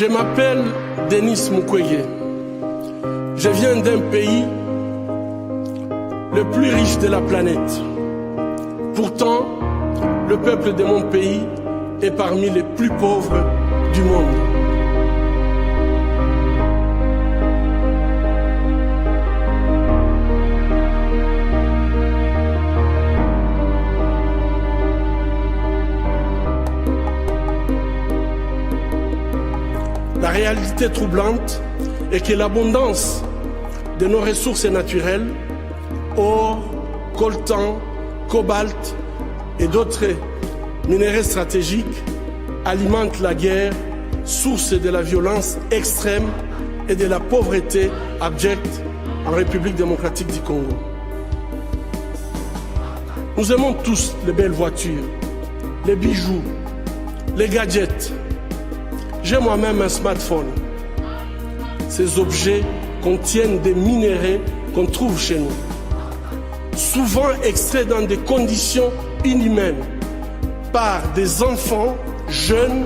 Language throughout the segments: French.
Je m'appelle Denis Mukwege. Je viens d'un pays le plus riche de la planète. Pourtant, le peuple de mon pays est parmi les plus pauvres du monde. La réalité troublante est que l'abondance de nos ressources naturelles, or, coltan, cobalt et d'autres minéraux stratégiques, alimente la guerre, source de la violence extrême et de la pauvreté abjecte en République démocratique du Congo. Nous aimons tous les belles voitures, les bijoux, les gadgets. J'ai moi-même un smartphone. Ces objets contiennent des minéraux qu'on trouve chez nous, souvent extraits dans des conditions inhumaines par des enfants jeunes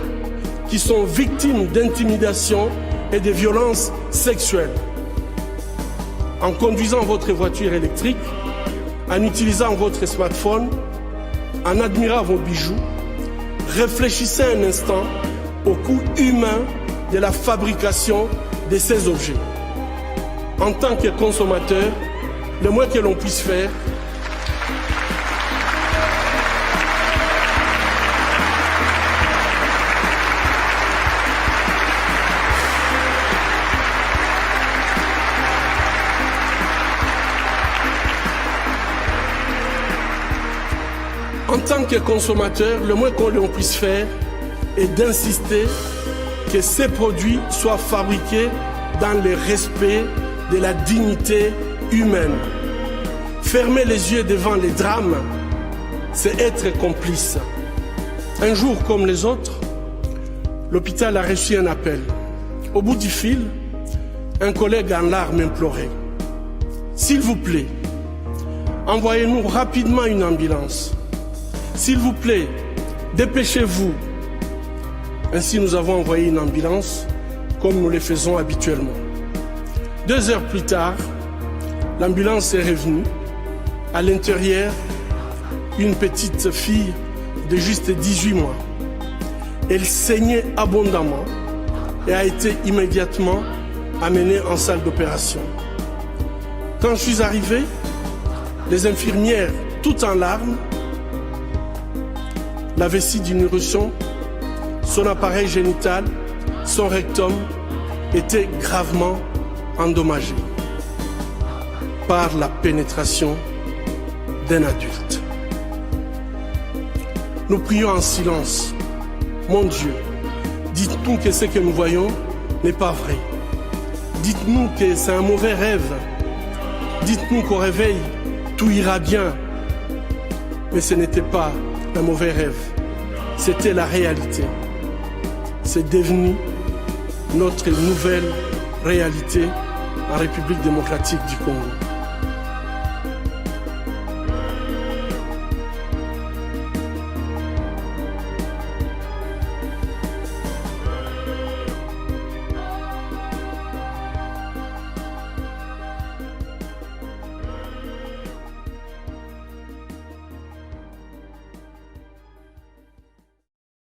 qui sont victimes d'intimidation et de violences sexuelles. En conduisant votre voiture électrique, en utilisant votre smartphone, en admirant vos bijoux, réfléchissez un instant au coût humain de la fabrication de ces objets. En tant que consommateur, le moins que l'on puisse faire, est d'insister que ces produits soient fabriqués dans le respect de la dignité humaine. Fermer les yeux devant les drames, c'est être complice. Un jour comme les autres, l'hôpital a reçu un appel. Au bout du fil, un collègue en larmes implorait: « S'il vous plaît, envoyez-nous rapidement une ambulance. S'il vous plaît, dépêchez-vous. » Ainsi, nous avons envoyé une ambulance, comme nous le faisons habituellement. 2 heures plus tard, l'ambulance est revenue. À l'intérieur, une petite fille de juste 18 mois. Elle saignait abondamment et a été immédiatement amenée en salle d'opération. Quand je suis arrivé, les infirmières, toutes en larmes, la vessie du nourrisson, son appareil génital, son rectum étaient gravement endommagés par la pénétration d'un adulte. Nous prions en silence. Mon Dieu, dites-nous que ce que nous voyons n'est pas vrai. Dites-nous que c'est un mauvais rêve. Dites-nous qu'au réveil, tout ira bien. Mais ce n'était pas un mauvais rêve. C'était la réalité. C'est devenu notre nouvelle réalité en République démocratique du Congo.